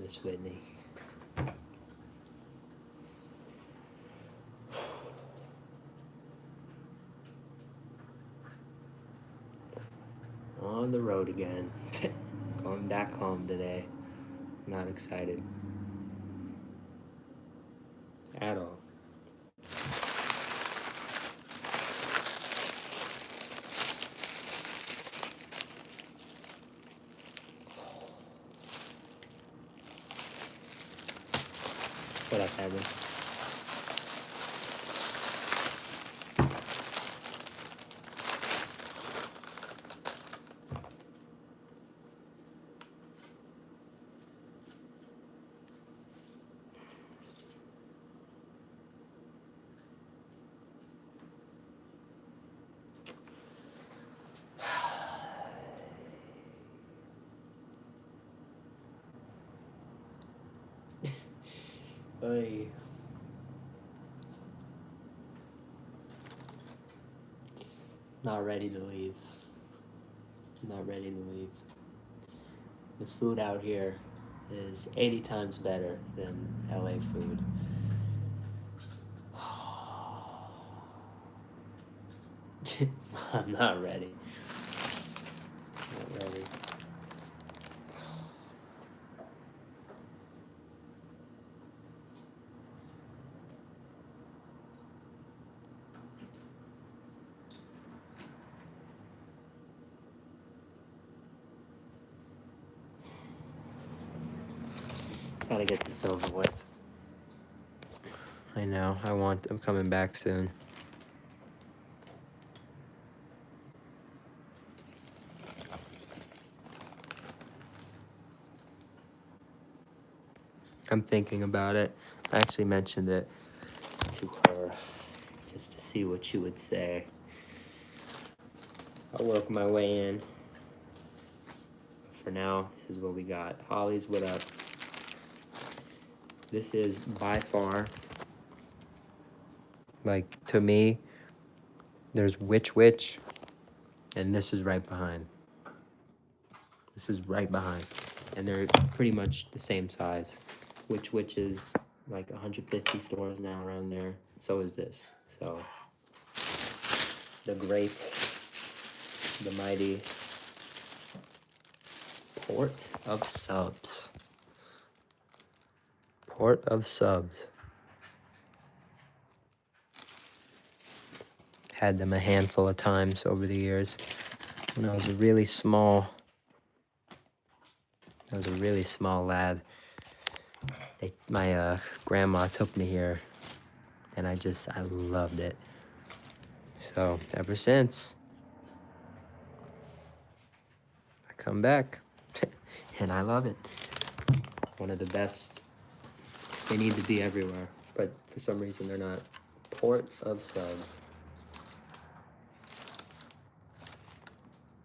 Miss Whitney. On the road again. Going back home today. Not excited. At all. What up, Evan? Hey. Not ready to leave. Not ready to leave. The food out here is 80 times better than LA food. I'm not ready. Not ready. Gotta get this over with. I know. I'm coming back soon. I'm thinking about it. I actually mentioned it to her just to see what she would say. I'll work my way in. For now, this is what we got. Holly's, what up? This is by far, like, to me, there's Witch, and this is right behind. This is right behind. And they're pretty much the same size. Witch is like 150 stores now around there. So is this. So, the great, the mighty Port of Subs. Port of Subs. Had them a handful of times over the years. When I was a really small lad, my grandma took me here, and I loved it. So ever since, I come back, and I love it. One of the best. They need to be everywhere, but for some reason they're not. Port of Subs.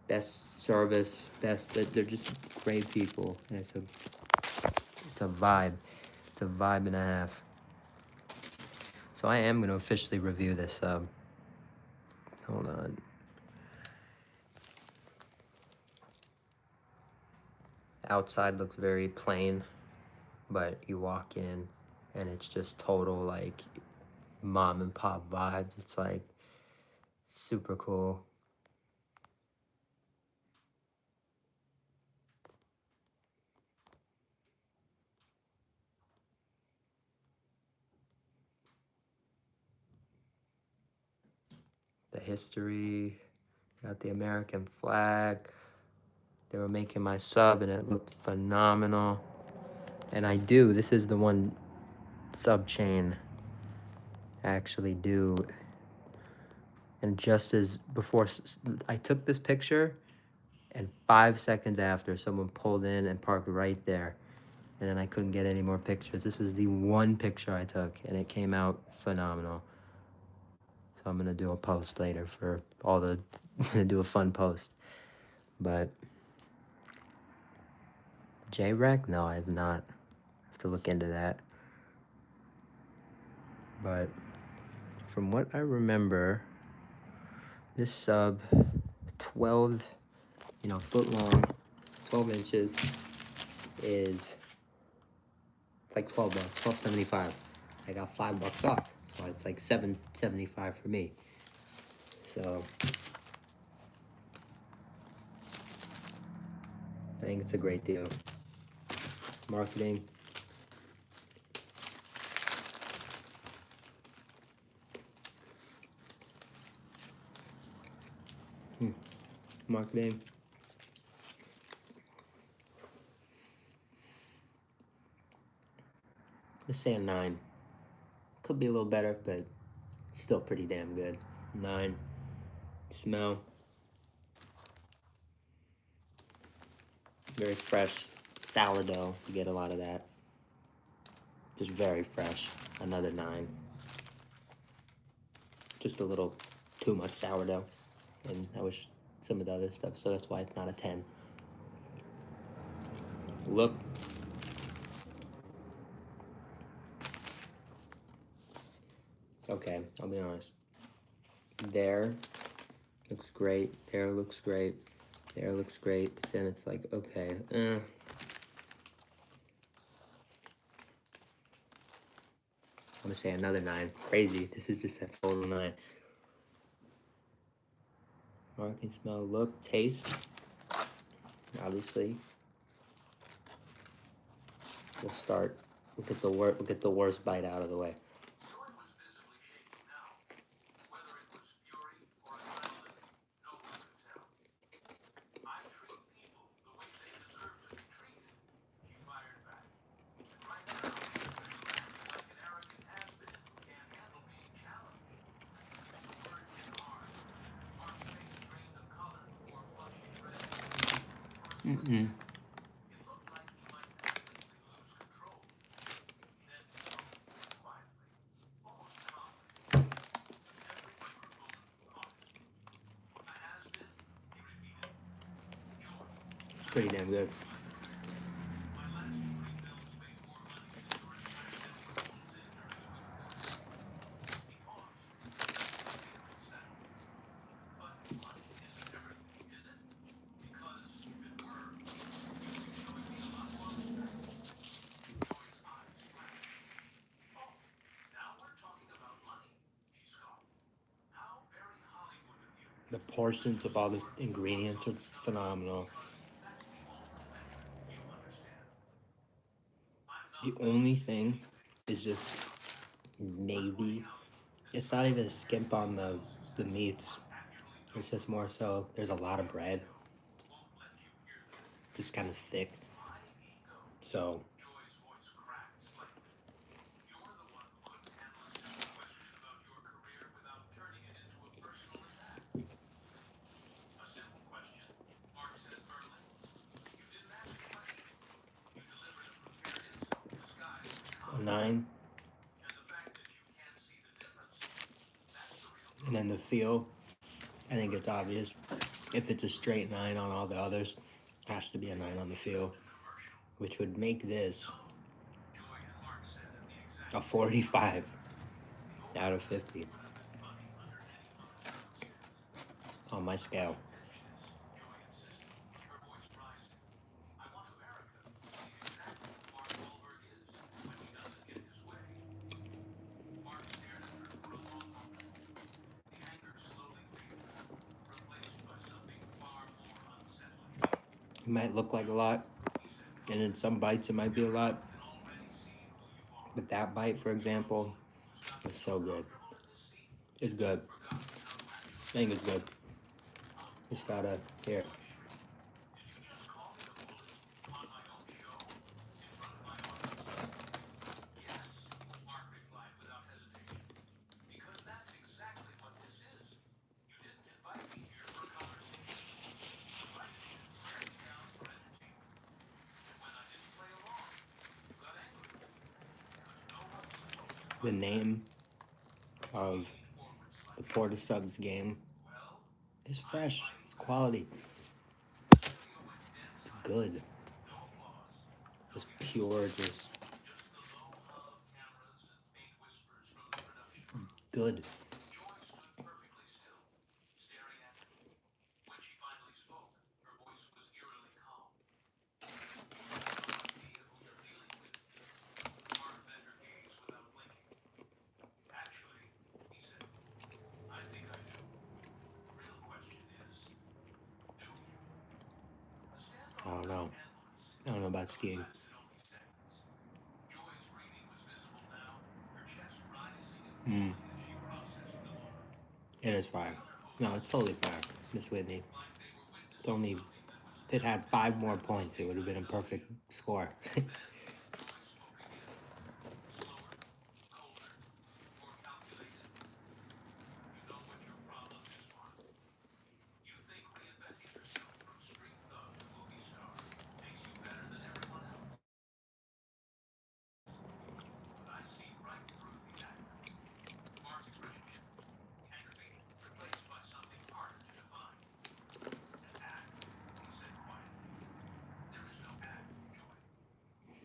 Best service, they're just great people. And it's a vibe. It's a vibe and a half. So I am going to officially review this sub. Hold on. Outside looks very plain, but you walk in and it's just total like mom and pop vibes. It's like super cool. The history, got the American flag. They were making my sub and it looked phenomenal. And this is the one sub chain I actually do. And just as before I took this picture, and 5 seconds after, someone pulled in and parked right there. And then I couldn't get any more pictures. This was the one picture I took, and it came out phenomenal. So I'm gonna do a post later for I'm gonna do a fun post. But J-Rec? No, I have not. I have to look into that. But from what I remember, this sub, 12, foot long, 12 inches, is It's like 12 bucks, 12.75. I got $5 off, so it's like $7.75 for me. So I think it's a great deal. Marketing. Marketing. Let's say a 9. Could be a little better, but still pretty damn good. 9. Smell. Very fresh. Sourdough. You get a lot of that. Just very fresh. Another 9. Just a little too much sourdough. And I wish some of the other stuff, so that's why it's not a 10. Look. Okay, I'll be honest. There looks great. There looks great. There looks great. But then it's like, okay, I'm gonna say another 9. Crazy. This is just a total 9. Marking, smell, look, taste. Obviously. We'll start. We'll get the worst bite out of the way. Mm-mm. It's pretty damn good. The portions of all the ingredients are phenomenal. The only thing is just maybe it's not even a skimp on the meats. It's just more so there's a lot of bread. Just kind of thick. So a 9. And then the feel, I think it's obvious. If it's a straight 9 on all the others, it has to be a 9 on the feel, which would make this a 45 out of 50 on my scale. It might look like a lot, and in some bites it might be a lot, but that bite, for example, is so good. It's good. I think it's good. Just gotta here. The name of the Porta Subs game is fresh. It's quality. It's good. Just pure, just good. know about skiing. Mm. It is fire. No, it's totally fire. Miss Whitney. It's only, if it had 5 more points, it would have been a perfect score.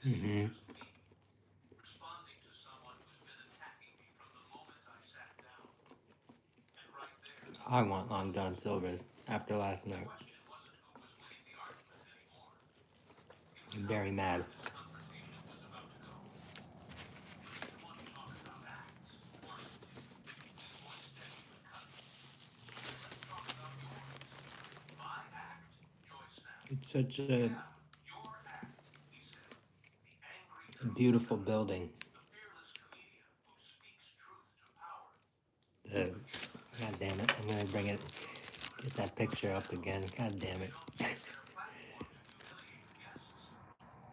Mm-hmm. I want Long John Silver's after last night. I'm very mad. It's such a beautiful building. God damn it. I'm gonna bring it, get that picture up again. God damn it.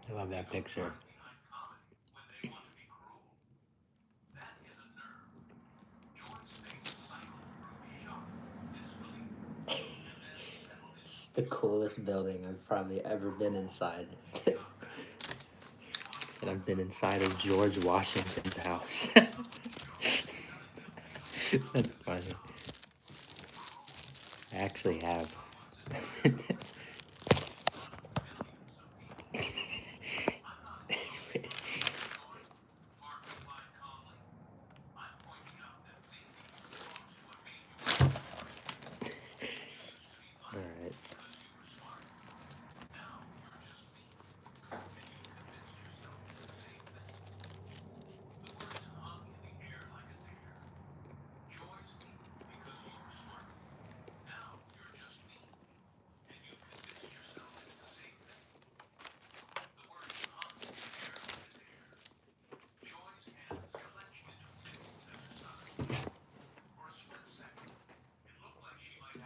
I love that picture. It's the coolest building I've probably ever been inside. And I've been inside of George Washington's house. That's funny. I actually have. Alright.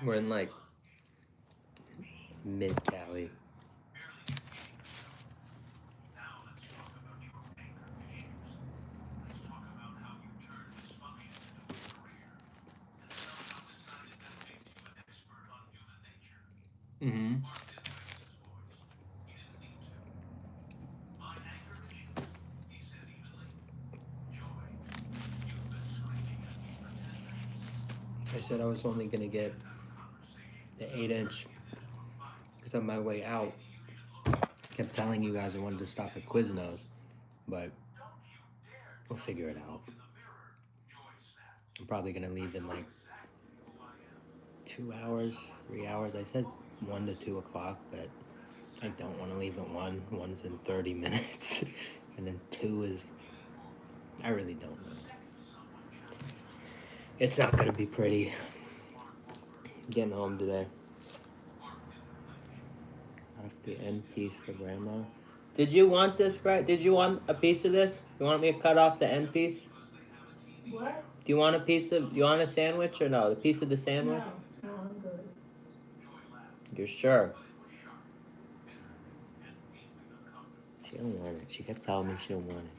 We're in like mid-Cali. Mm-hmm. I said I was only gonna get the 8-inch because on my way out, I kept telling you guys I wanted to stop at Quiznos, but we'll figure it out. I'm probably gonna leave in like 2 hours, 3 hours. I said 1 to 2 o'clock, but I don't want to leave at 1. 1's in 30 minutes, and then 2 is, I really don't know. It's not gonna be pretty getting home today. Off the end piece for grandma. Did you want this, right? Did you want a piece of this? You want me to cut off the end piece? What? Do you want a piece of, you want a sandwich or no? The piece of the sandwich? No, I'm good. You're sure? She don't want it. She kept telling me she don't want it.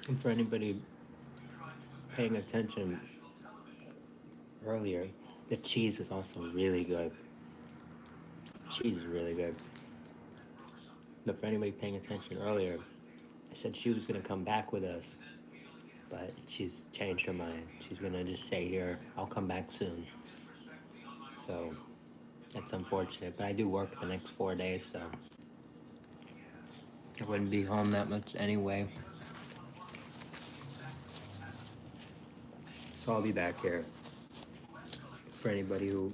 And for anybody paying attention earlier, the cheese is also really good. Cheese is really good. But for anybody paying attention earlier, I said she was gonna come back with us, but she's changed her mind. She's gonna just stay here. I'll come back soon. So that's unfortunate. But I do work the next 4 days, so I wouldn't be home that much anyway. So I'll be back here. For anybody who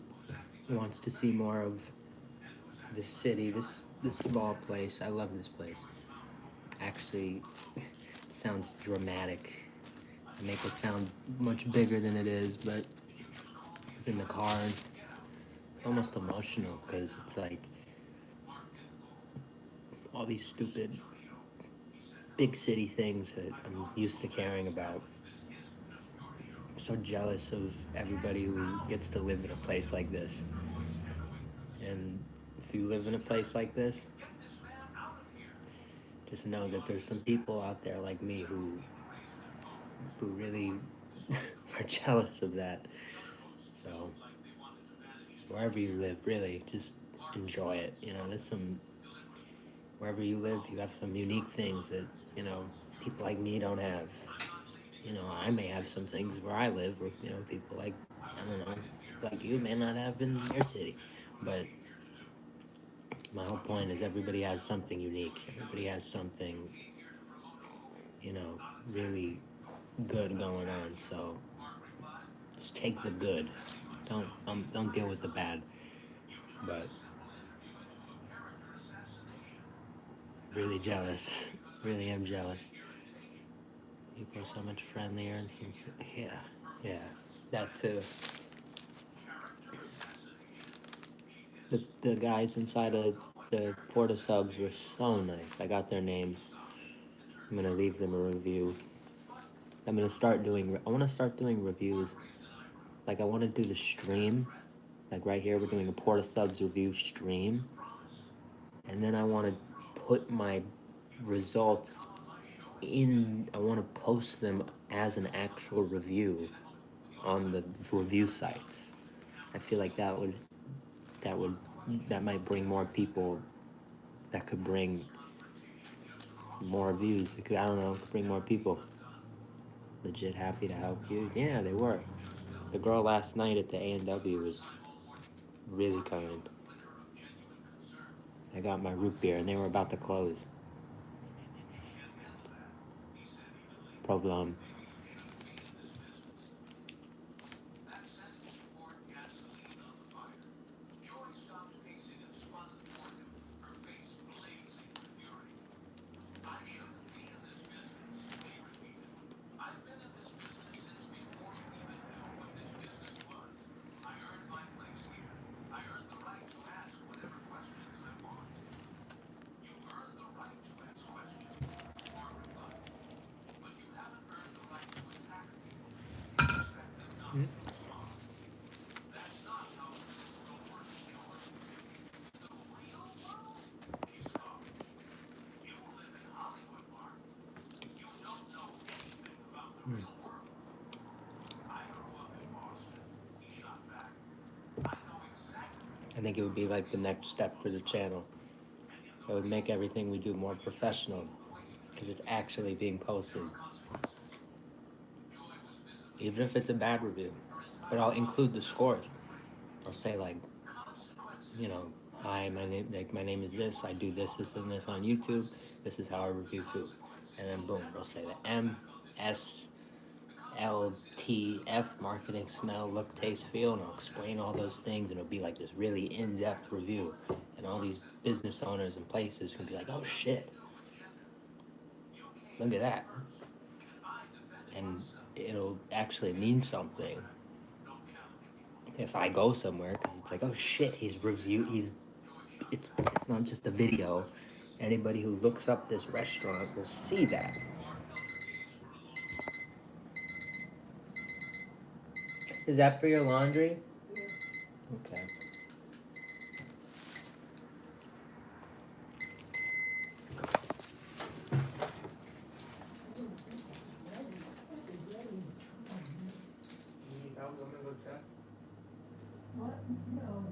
wants to see more of this city, this small place. I love this place. Actually, it sounds dramatic. I make it sound much bigger than it is, but it's in the car. It's almost emotional because it's like all these stupid big city things that I'm used to caring about. I'm so jealous of everybody who gets to live in a place like this. And if you live in a place like this, just know that there's some people out there like me who really are jealous of that. So wherever you live, really, just enjoy it. You know, there's some wherever you live, you have some unique things that people like me don't have. I may have some things where I live, or people like I don't know, like you may not have in your city, but my whole point is everybody has something unique. Everybody has something, really good going on. So just take the good. Don't deal with the bad. But really jealous. Really am jealous. People are so much friendlier and some. Yeah, that too. The guys inside of the Porta subs were so nice. I got their names. I'm gonna leave them a review. I'm gonna start doing. I want to start doing reviews. Like I want to do the stream. Like right here, we're doing a Porta subs review stream, and then I want to put my results in. I want to post them as an actual review on the review sites. I feel like that would that might bring more people. That could bring more views. It could, I don't know, could bring more people. Legit happy to help you. Yeah, they were. The girl last night at the A&W was really kind. I got my root beer and they were about to close. Problem. I think it would be like the next step for the channel. It would make everything we do more professional because it's actually being posted. Even if it's a bad review. But I'll include the scores. I'll say like, you know, hi, my name is this. I do this, this, and this on YouTube. This is how I review food. And then boom, I'll say the MSLTF, marketing, smell, look, taste, feel, and I'll explain all those things, and it'll be like this really in-depth review. And all these business owners and places can be like, oh shit, look at that. And it'll actually mean something if I go somewhere, because it's like, oh shit, it's not just a video. Anybody who looks up this restaurant will see that. Is that for your laundry? Okay. What? No.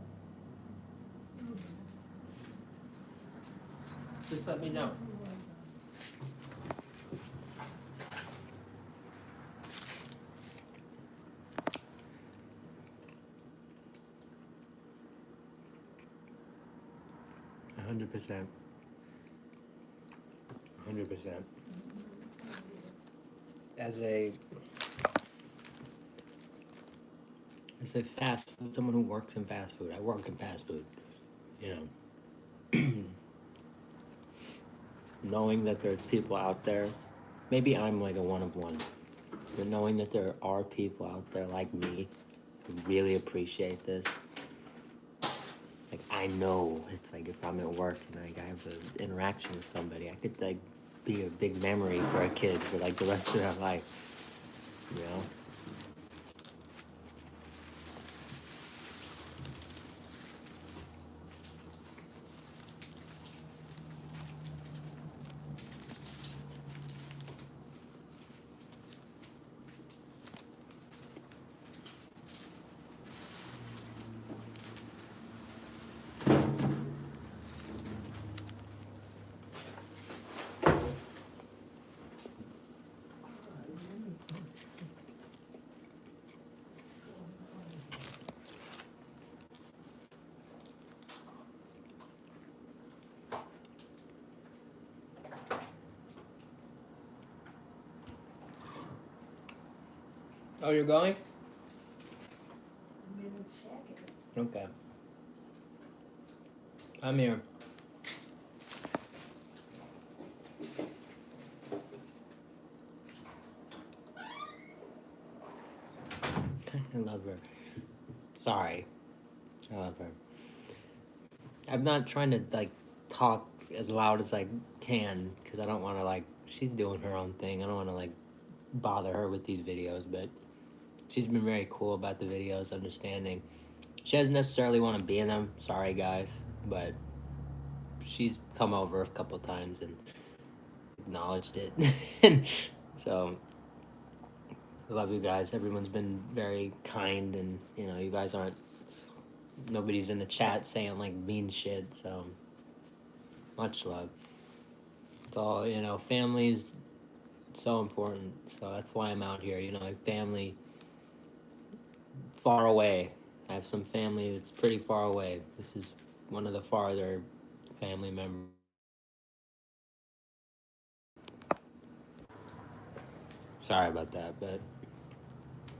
Just let me know. 100%. 100%. It's a fast food, someone who works in fast food. I work in fast food, you know. Knowing that there's people out there, maybe I'm like a one of one, but knowing that there are people out there like me who really appreciate this. Like, I know it's like if I'm at work and like I have an interaction with somebody, I could like be a big memory for a kid for like the rest of their life, you know? Oh, you're going? I'm gonna check it. Okay. I'm here. I love her. Sorry. I love her. I'm not trying to like talk as loud as I can because I don't want to like. She's doing her own thing. I don't want to like bother her with these videos, but she's been very cool about the videos, understanding. She doesn't necessarily want to be in them. Sorry, guys, but she's come over a couple times and acknowledged it, and so I love you guys. Everyone's been very kind, and you know, you guys aren't. Nobody's in the chat saying like mean shit. So much love. It's all, you know. Family's so important. So that's why I'm out here. You know, I have family far away. I have some family that's pretty far away. This is one of the farther family members. Sorry about that, but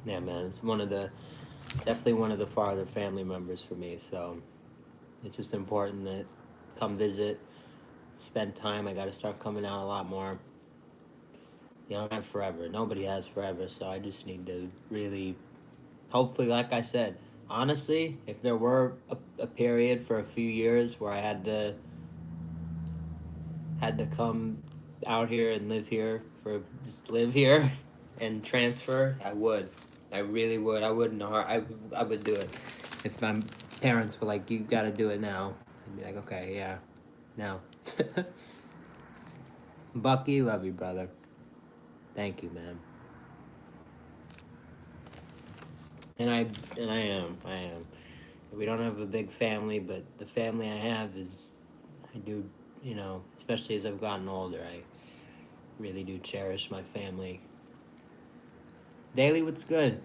yeah, man, it's definitely one of the farther family members for me. So it's just important that come visit, spend time. I got to start coming out a lot more. You know, I don't have forever. Nobody has forever, so I just need to really, hopefully, like I said, honestly, if there were a period for a few years where I had to come out here and live here just live here and transfer, I would. I really would. I wouldn't. I would do it. If my parents were like, "You got to do it now," I'd be like, "Okay, yeah, now." Bucky, love you, brother. Thank you, man. And I am. We don't have a big family, but the family I have is, I do, you know, especially as I've gotten older, I really do cherish my family. Daily, what's good?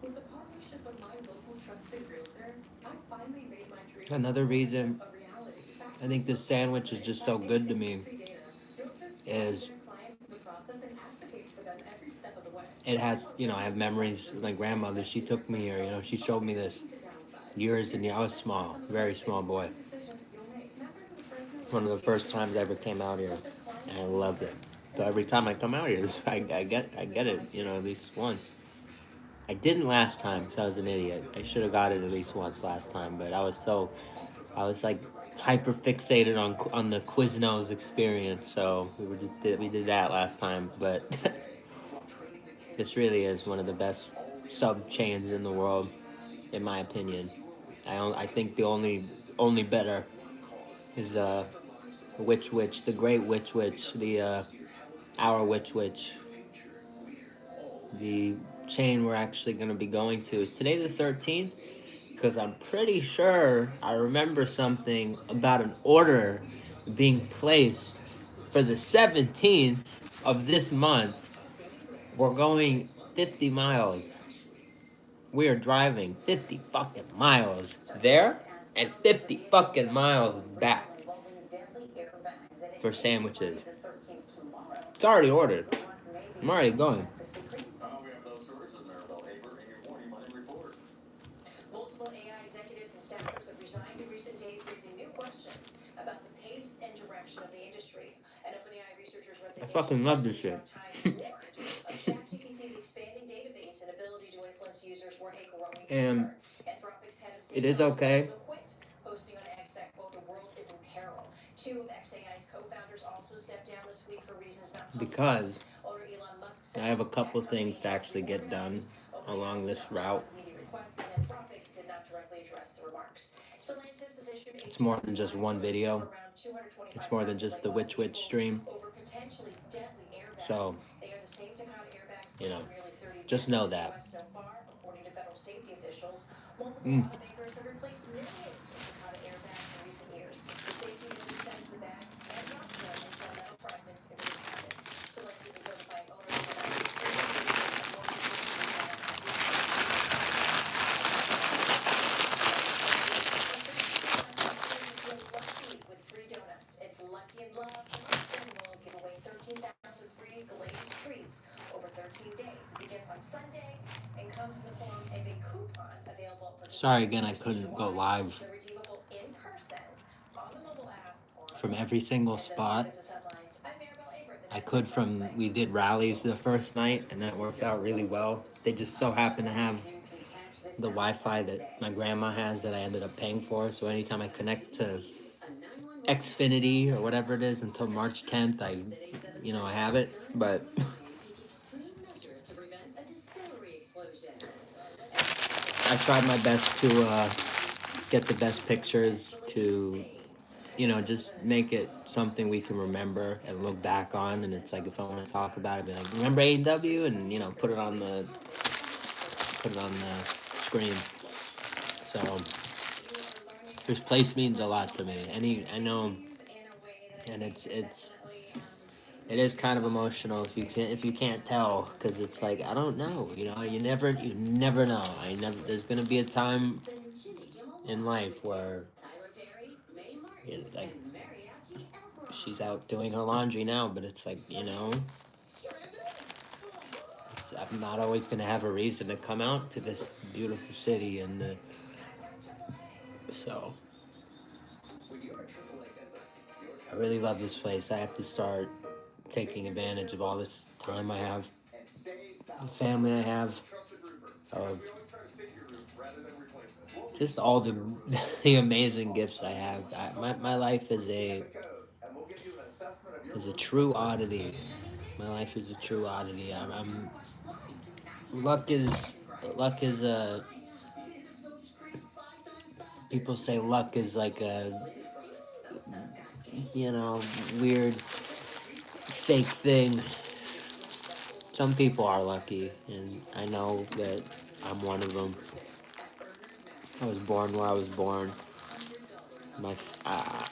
With the partnership of my local trusted realtor, I finally made my dream Another reason a reality. I think this sandwich is just so good to me is it has, you know, I have memories with my grandmother. She took me here, you know, she showed me this years and years. I was small, very small boy. One of the first times I ever came out here, and I loved it. So every time I come out here, I get it, you know, at least once. I didn't last time because I was an idiot. I should have got it at least once last time, but I was like hyper fixated on the Quiznos experience, so we did that last time. But this really is one of the best sub chains in the world, in my opinion. I think the only better is the great Witch, the our Witch, the chain we're actually going to be going to. Is today the 13th? Because I'm pretty sure I remember something about an order being placed for the 17th of this month. We're going 50 miles We are driving 50 fucking miles there and 50 fucking miles back for sandwiches. It's already ordered. I'm already going. We have those stories with Maribel Aber in your morning money report. Multiple AI executives and staffers have resigned in recent days, raising new questions about the pace and direction of the industry. And OpenAI researchers' I resignation fucking love this shit. warned of ChatGPT's expanding database and ability to influence users were a growing And concern. Anthropic's head of it is okay. also quit, posting on X that, quote, the world is in peril. Two of xAI's co-founders also stepped down this week for reasons not Because Owner Elon Musk said I have a couple things to actually get done along this route. It's more than just one video. It's more than just the Witch Witch stream. So, you know, just know that. Mm. Sorry again, I couldn't go live from every single spot. I could from, we did rallies the first night and that worked out really well. They just so happen to have the Wi-Fi that my grandma has that I ended up paying for. So anytime I connect to Xfinity or whatever it is until March 10th, I have it. But I tried my best to get the best pictures to, just make it something we can remember and look back on. And it's like, if I want to talk about it, be like, remember AEW? And, put it on the screen. So this place means a lot to me. I know, and it is kind of emotional if you can't tell, because it's like, I don't know, you never know. There's gonna be a time in life where, like, she's out doing her laundry now, but it's like, I'm not always gonna have a reason to come out to this beautiful city, and so I really love this place. I have to start taking advantage of all this time I have, the family I have, of just all the amazing gifts I have. My life is a true oddity. My life is a true oddity. Luck is people say luck is like a weird fake thing. Some people are lucky, and I know that I'm one of them. I was born where I was born.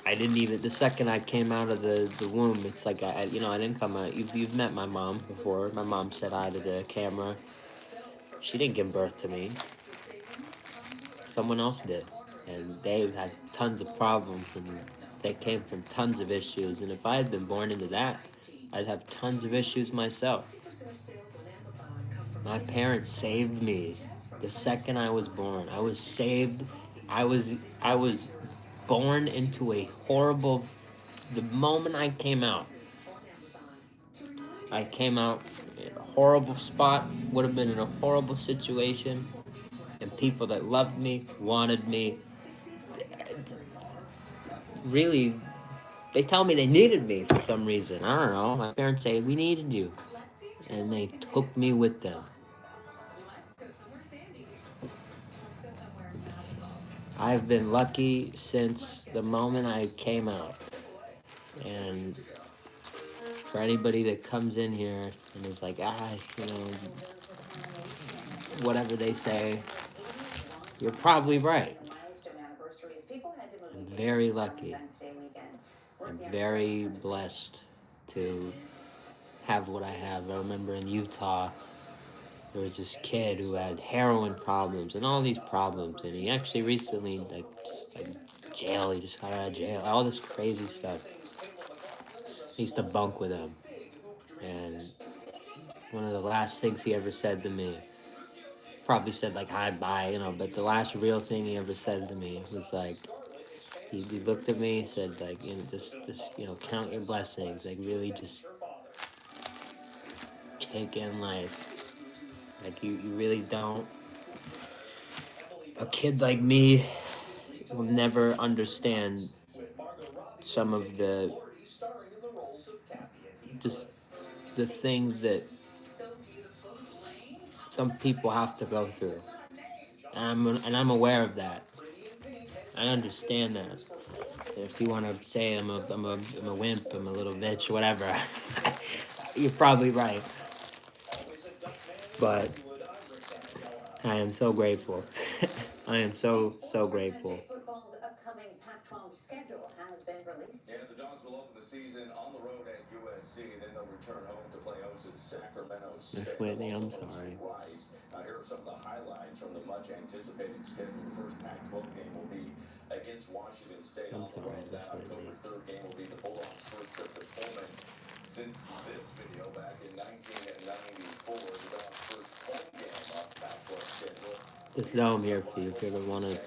I didn't even, the second I came out of the womb, it's like I didn't come out. You've met my mom before. My mom said hi to the camera. She didn't give birth to me. Someone else did, and they had tons of problems, and they came from tons of issues. And if I had been born into that, I'd have tons of issues myself. My parents saved me the second I was born. I was saved. I was born into a horrible, the moment I came out in a horrible spot, would have been in a horrible situation, and people that loved me, wanted me, really, they tell me they needed me for some reason. I don't know. My parents say, we needed you, and they took me with them. I've been lucky since the moment I came out. And for anybody that comes in here and is like, whatever they say, you're probably right. I'm very lucky. I'm very blessed to have what I have. I remember in Utah, there was this kid who had heroin problems and all these problems, and he actually recently jail. He just got out of jail. All this crazy stuff. I used to bunk with him, and one of the last things he ever said to me, probably said like hi bye, but the last real thing he ever said to me was like, he looked at me, said like, just count your blessings, like really just take in life, like you really don't. A kid like me will never understand some of just the things that some people have to go through. And I'm aware of that. I understand that. If you want to say I'm a wimp, I'm a little bitch, whatever, you're probably right. But I am so grateful. I am so grateful. Football's upcoming Pac-12 schedule has been released. Yeah, the Dogs will open the season on the road at USC. Then they'll return home to play host to Sacramento Miss State. Whitney, I'm sorry. Rice. Here are some of the highlights from the much anticipated schedule. The first Pac-12 game will be against Washington State. I'm on the sorry, road. Miss That Whitney. October 3rd game will be the Bulldogs' first trip to Pullman since this video back in 1994. The Dogs' first home game off Pac-12 schedule. Just know I'm here for you if you ever want to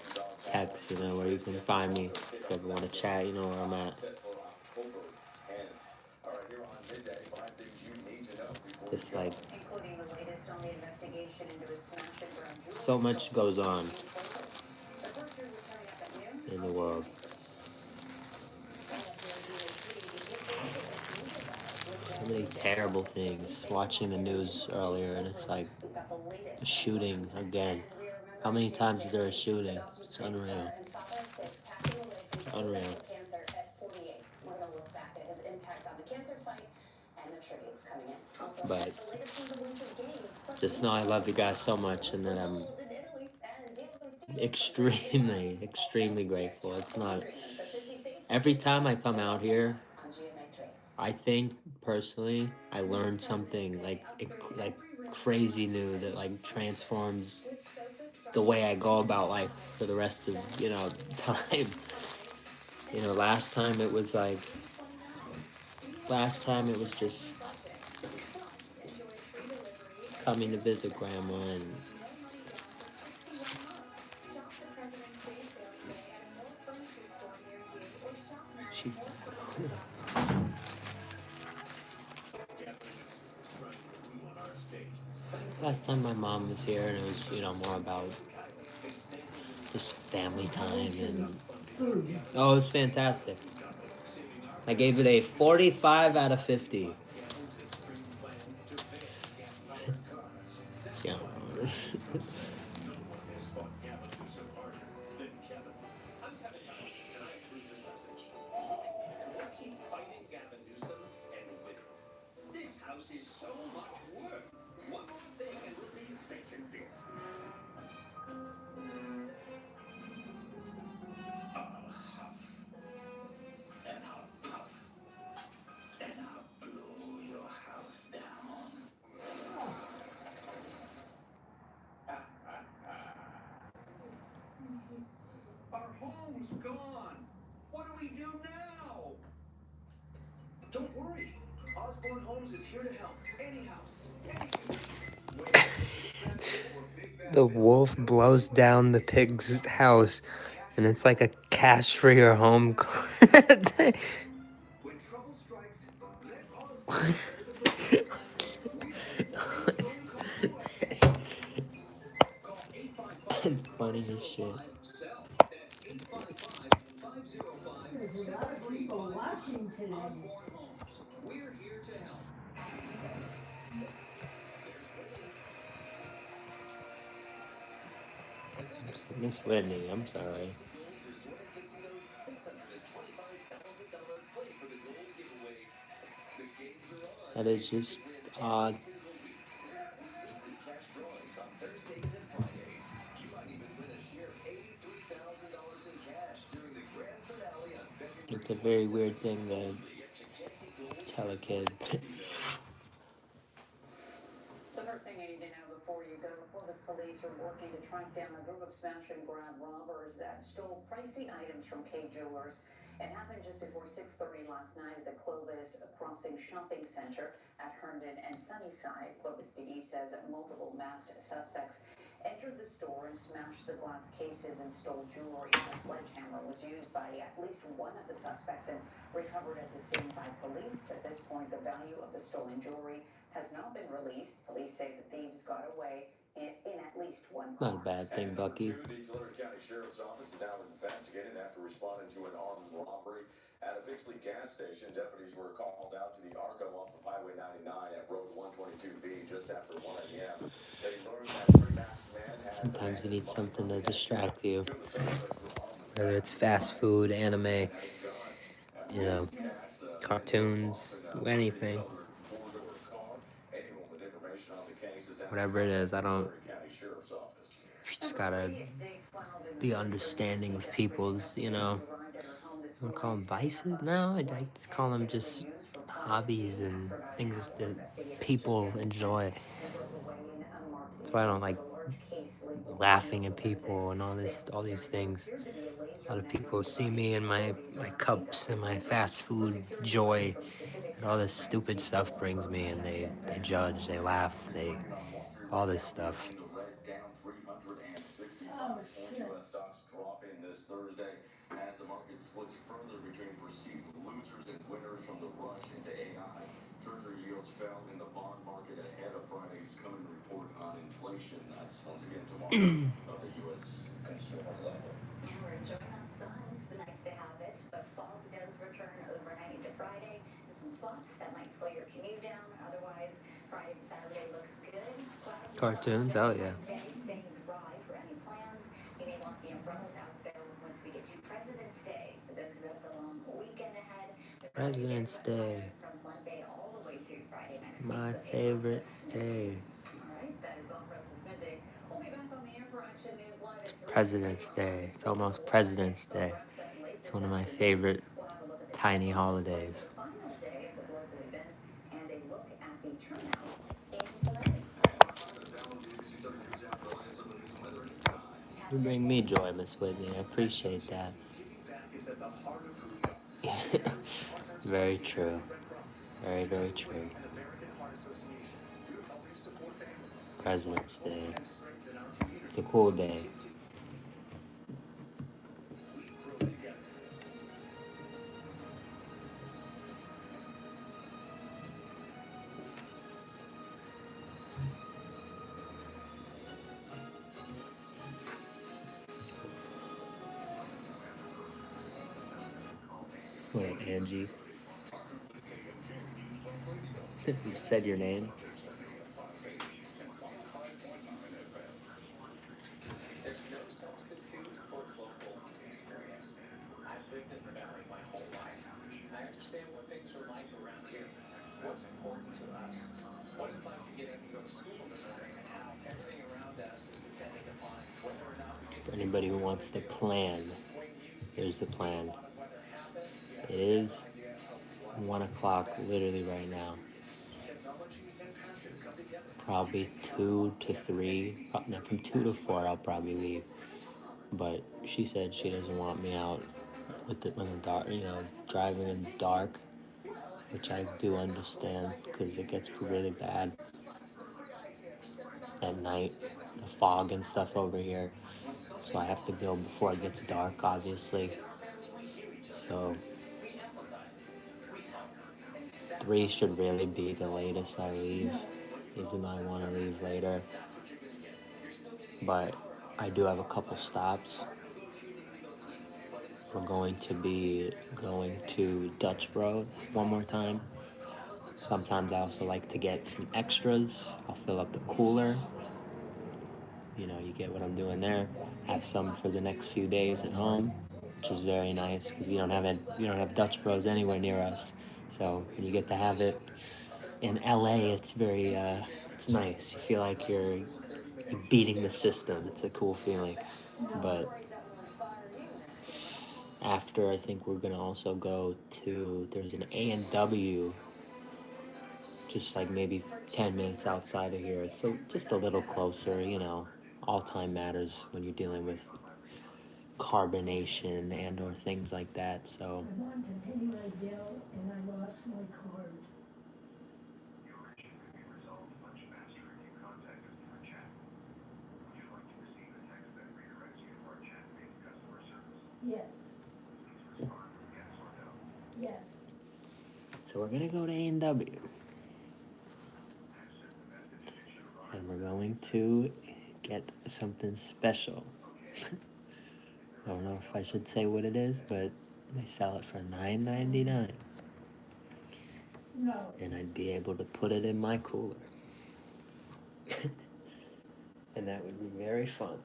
text, where you can find me. If you ever want to chat, you know where I'm at. Just like, Including the latest on the investigation into a smash and grab. so much goes on The first year was coming up at noon. in the world. So many terrible things. Watching the news earlier, and it's like a shooting again. How many times is there a shooting? It's unreal. It's unreal. Cancer at 48. We're going to look back at his impact on the cancer fight and the tributes coming in. Also, But the latest from the Winter Games. just know I love you guys so much, and that I'm extremely, extremely grateful. It's not. Every time I come out here, I think personally I learned something like crazy new that like transforms the way I go about life for the rest of time. Last time it was just coming to visit grandma, and she's back. Last time my mom was here, and it was more about just family time, and it was fantastic. I gave it a 45 out of 50. Yeah. This house is so much work. One more thing and we'll be bacon bit. I'll huff. And I'll puff. And I'll blow your house down. Our home's gone. What do we do now? Don't worry. Osborne Homes is here to help. Any house, anything. The wolf blows down the pig's house, and it's like a cash for your home card. When trouble strikes, let Osborne. Funny as shit. There's a lot of people watching today. We're here to help. Miss Whitney, I'm sorry. That is just odd. It's a very weird thing to tell a kid. The first thing you need to know before you go. Columbus police are working to track down a group of smash and grab robbers that stole pricey items from K Jewelers. It happened just before 6:30 last night at the Clovis Crossing Shopping Center at Herndon and Sunnyside. Clovis PD says that multiple masked suspects entered the store and smashed the glass cases and stole jewelry. A sledgehammer was used by at least one of the suspects and recovered at the scene by police. At this point, the value of the stolen jewelry has not been released. Police say the thieves got away in at least one car. Not a bad thing, Bucky. The Tulare County Sheriff's Office is now investigating after responding to an armed robbery at a Bixley gas station. Deputies were called out to the Arco off of Highway 99 at Road 122B just after 1 a.m. They learned that three masked men had Sometimes you need something to distract you. Whether it's fast food, anime, you know, cartoons, anything. Whatever it is, just gotta be understanding of people's, you know, I don't call them vices now. I just call them just hobbies and things that people enjoy. That's why I don't like laughing at people and all these things. A lot of people see me and my cups and my fast food joy and all this stupid stuff brings me, and they judge, they laugh, all this stuff. US stocks dropping this Thursday as the market splits further between perceived losers and winners from the rush into AI. Treasury yields fell in the bond market ahead of Friday's coming report on inflation. That's once again tomorrow of the U.S. consumer level. And we're enjoying that sun. It's been nice to have it, but fog does return overnight into Friday. In some spots that might slow your commute down. Otherwise, Friday and Saturday looks good. Cartoons, oh yeah. Staying dry for any plans. You may want the umbrellas out there once we get to President's Day. For those who have the long weekend ahead. President's Day. From Monday all the way through Friday next week. My favorite day. Alright, that is all for us this midday. We'll be back on the air for Action News Live at 3. President's Day. It's almost President's Day. It's one of my favorite tiny holidays. Final day of the local event and a look at the turnout in Tulare. You bring me joy, Miss Whitney. I appreciate that. Very true. Very, very true. President's Day. It's a cool day. Wait, Angie. You said your name. There's no substitute for local experience. I've lived in the valley my whole life. I understand what things are like around here. What's important to us. What it's like to get up and go to school in the morning, and how everything around us is dependent upon whether or not we get For anybody who wants to plan, here's the plan. It is 1 o'clock literally right now. Probably 2 to 3, no, from 2 to 4 I'll probably leave. But she said she doesn't want me out in the dark, you know, driving in the dark, which I do understand because it gets really bad at night, the fog and stuff over here. So I have to go before it gets dark, obviously. So 3 should really be the latest I leave, even though I want to leave later. But I do have a couple stops. We're going to be going to Dutch Bros one more time. Sometimes I also like to get some extras. I'll fill up the cooler. You know, you get what I'm doing there. Have some for the next few days at home, which is very nice because we don't have Dutch Bros anywhere near us. So when you get to have it in LA, it's very it's nice. You feel like you're beating the system. It's a cool feeling. But after, I think we're gonna also go to, there's an A&W just like maybe 10 minutes outside of here. It's just a little closer, you know. All time matters when you're dealing with carbonation and or things like that. So I wanted to pay my bill and I lost my card. Yes. Yes. we're gonna go to A&W. And we're going to get something special. I don't know if I should say what it is, but they sell it for $9.99. No. And I'd be able to put it in my cooler. And that would be very fun.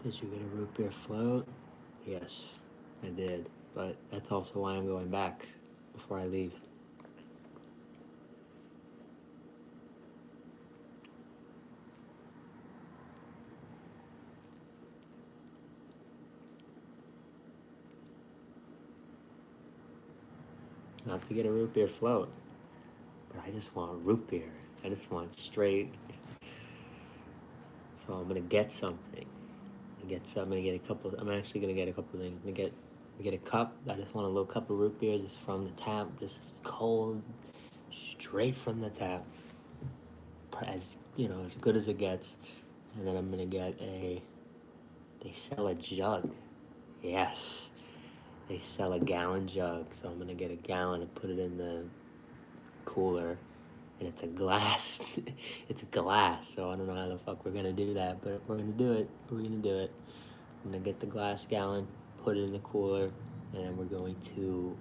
Did you get a root beer float? Yes, I did. But that's also why I'm going back before I leave. Not to get a root beer float, but I just want root beer. I just want straight. So I'm gonna get something. I'm gonna get a couple. I'm actually gonna get a couple things. I'm gonna get a cup. I just want a little cup of root beer just from the tap, just cold, straight from the tap. As you know, as good as it gets. And then I'm gonna get a. They sell a jug. Yes, they sell a gallon jug. So I'm gonna get a gallon and put it in the cooler. And it's a glass. It's a glass. So I don't know how the fuck we're gonna do that, but we're gonna do it. We're gonna do it. I'm gonna get the glass gallon, put it in the cooler, and then we're going to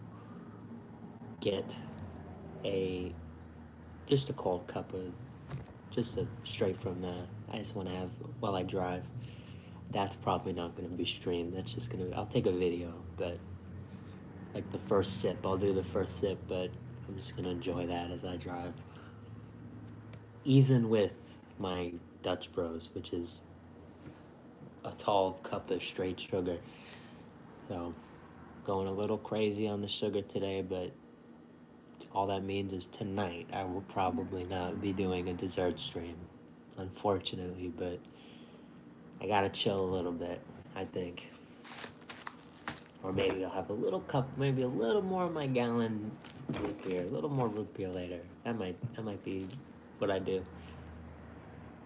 get just a cold cup of, just a straight from the, I just want to have while I drive. That's probably not gonna be streamed. That's just gonna, I'll take a video, but like the first sip, I'll do the first sip, but I'm just gonna enjoy that as I drive. Even with my Dutch Bros, which is a tall cup of straight sugar. So, going a little crazy on the sugar today, but all that means is tonight I will probably not be doing a dessert stream, unfortunately, but I gotta chill a little bit, I think. Or maybe I'll have a little cup, maybe a little more of my gallon root beer, a little more root beer later. That might be what I do.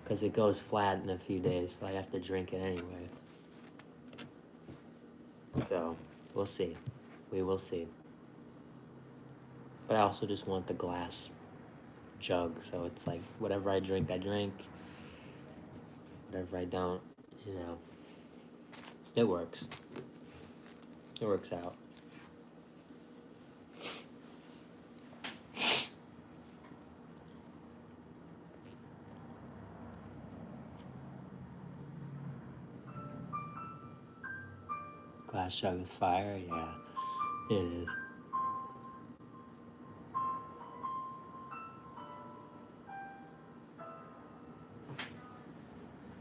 Because it goes flat in a few days, so I have to drink it anyway. So, we'll see. We will see. But I also just want the glass jug, so it's like whatever I drink, I drink. Whatever I don't, you know. It works. It works out. Glass jug is fire? Yeah, it is.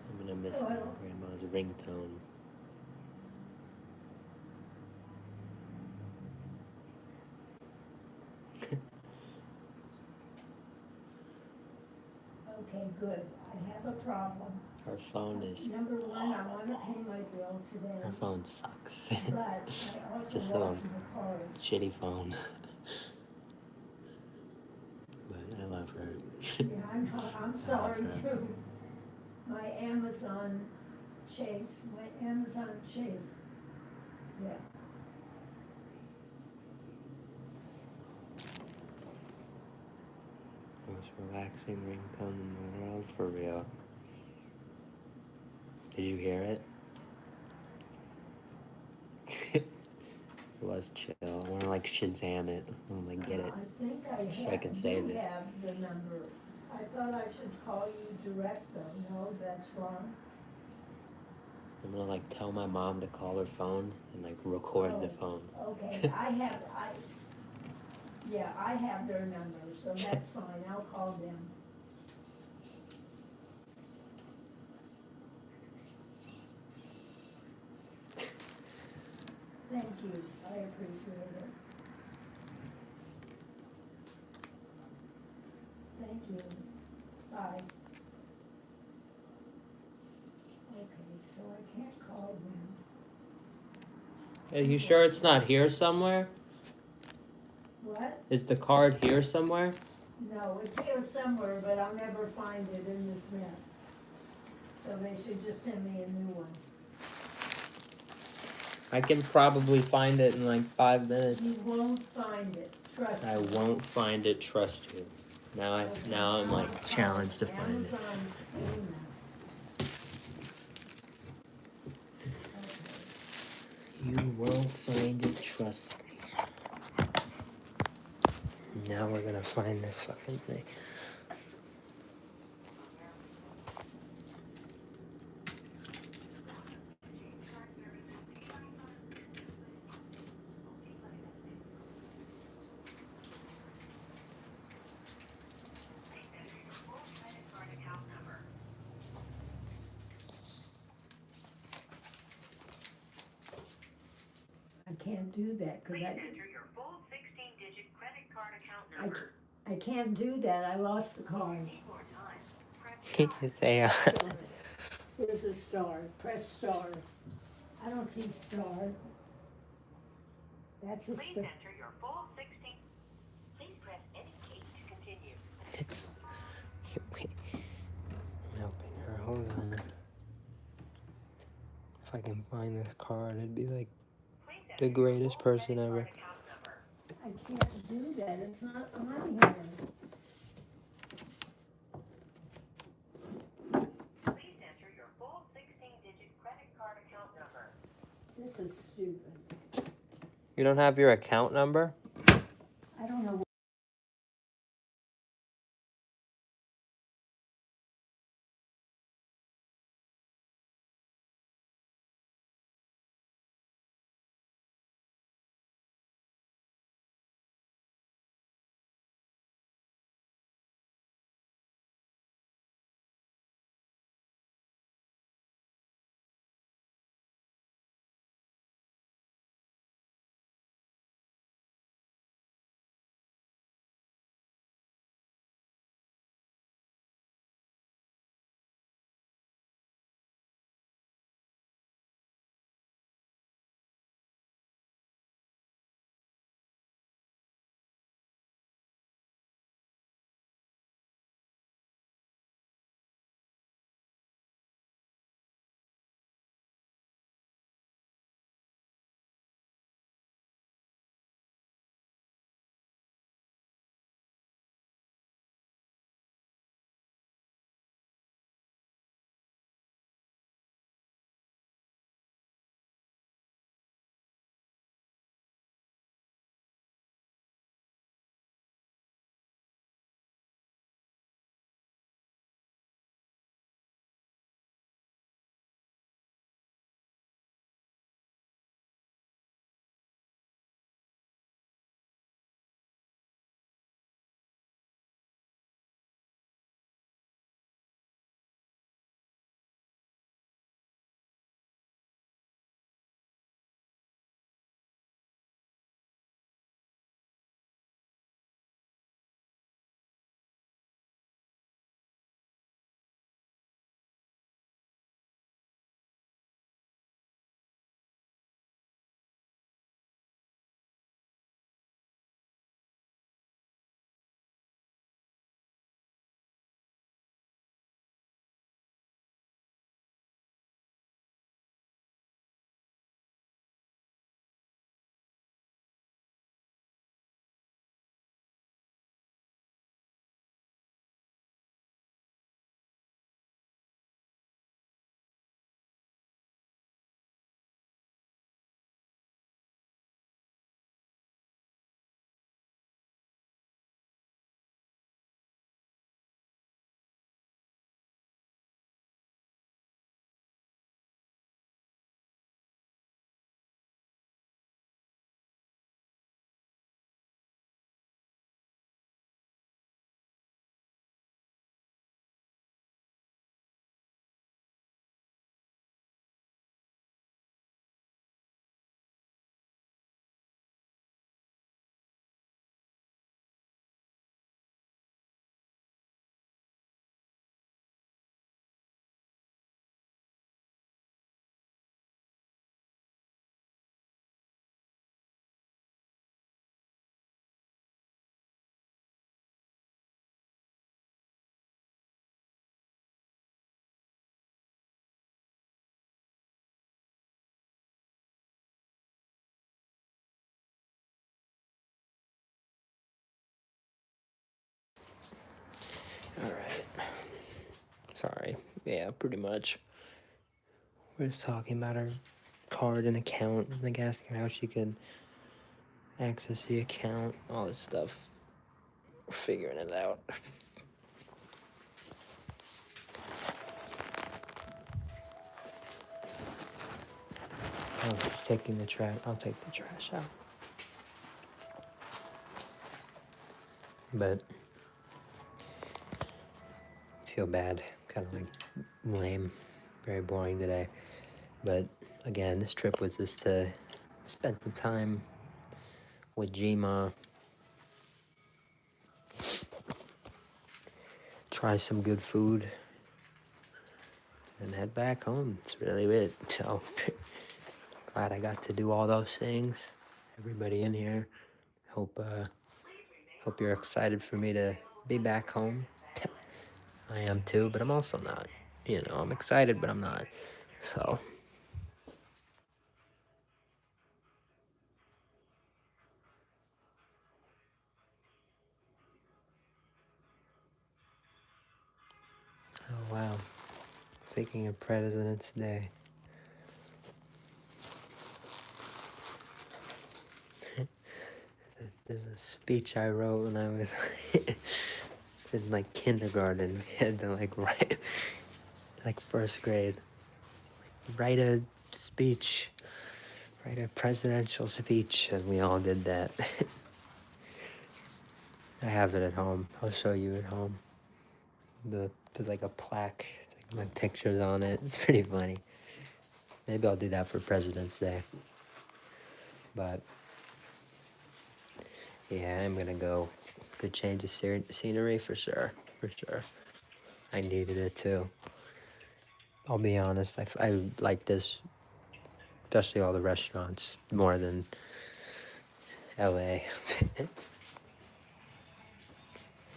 I'm gonna miss my grandma's ringtone. Okay, good. I have a problem. Her phone is. Number one, I want to pay my bill today. Her phone sucks. But I also Just a lost my card. shitty phone. But I love her. Yeah, I'm sorry her. too. My Amazon Chase. Yeah. Most relaxing ringtone in the world, for real. Did you hear it? It was chill. I want to like Shazam it. I want to like get it. I think I Just so I can do save it. have the number. I thought I should call you direct though. No, that's wrong. I'm gonna like tell my mom to call her phone and like record the phone. Okay, I have their number, so that's fine. I'll call them. Thank you. I appreciate it. Thank you. Bye. Okay, so I can't call them. Are you sure it's not here somewhere? What? Is the card here somewhere? No, it's here somewhere, but I'll never find it in this mess. So they should just send me a new one. I can probably find it in like 5 minutes. You won't find it, trust me. I won't find it, trust you. Now I'm like challenged to find it. Amazon email. You will find it, trust me. Now we're gonna find this fucking thing. I can't do that, cause Please enter your full 16-digit credit card account number. I can't do that, I lost the card. Need more time. Press It's AI. Here's a star, press star. I don't see star. That's a Please star. enter your full 16. Please press any key to continue. Wait. I'm helping her. Hold on. If I can find this card, it'd be like Please the enter your greatest full person credit ever. card account number. I can't do that, it's not on here. Please enter your full 16-digit credit card account number. This is stupid. You don't have your account number? I don't know sorry. Yeah, pretty much. We're just talking about our card and account, like asking how she can access the account, all this stuff. We're figuring it out. Oh, she's taking the trash. I'll take the trash out. But feel bad, kind of like lame, very boring today. But again, this trip was just to spend some time with Jima, try some good food, and head back home. That's really it. So glad I got to do all those things. Everybody in here, hope you're excited for me to be back home. I am too, but I'm also not. You know, I'm excited, but I'm not. So. Oh, wow. Taking a President's Day. There's a speech I wrote when I was in like kindergarten. We had to like write, like first grade, write a speech, write a presidential speech, and we all did that. I have it at home. I'll show you at home. There's like a plaque, like my pictures on it. It's pretty funny. Maybe I'll do that for President's Day. But yeah, I'm gonna go. Good change of scenery for sure. For sure. I needed it too. I'll be honest. I like this, especially all the restaurants, more than LA.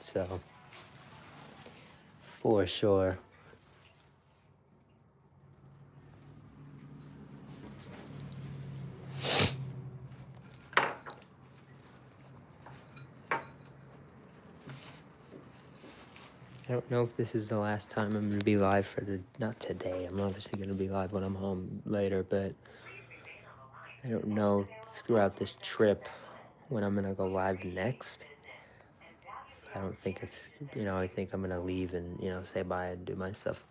So, for sure. I don't know if this is the last time I'm going to be live for not today. I'm obviously going to be live when I'm home later, but I don't know throughout this trip when I'm going to go live next. I don't think it's, I think I'm going to leave and, say bye and do my stuff,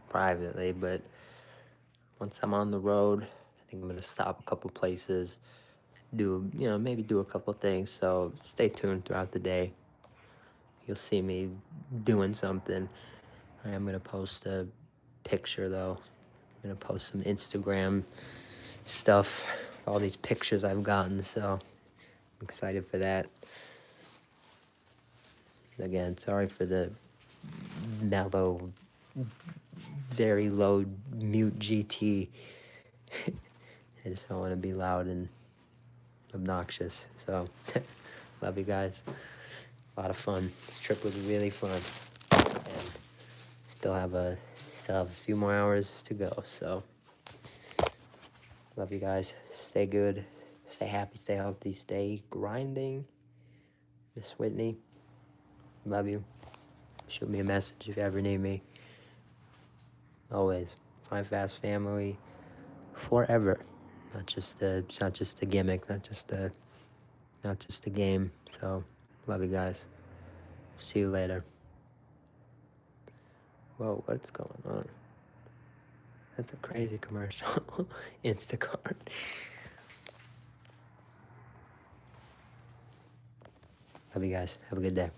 privately. But once I'm on the road, I think I'm going to stop a couple places, maybe do a couple things. So stay tuned throughout the day. You'll see me doing something. I am going to post a picture, though. I'm going to post some Instagram stuff, all these pictures I've gotten, so I'm excited for that. Again, sorry for the mellow, very low mute GT. I just don't want to be loud and obnoxious. So, love you guys. A lot of fun. This trip was really fun. And still have a few more hours to go. So, love you guys. Stay good. Stay happy. Stay healthy. Stay grinding. Miss Whitney, love you. Shoot me a message if you ever need me. Always. My fast family. Forever. It's not just a gimmick. Not just a game. So, love you guys. See you later. Whoa, what's going on? That's a crazy commercial. Instacart. Love you guys. Have a good day.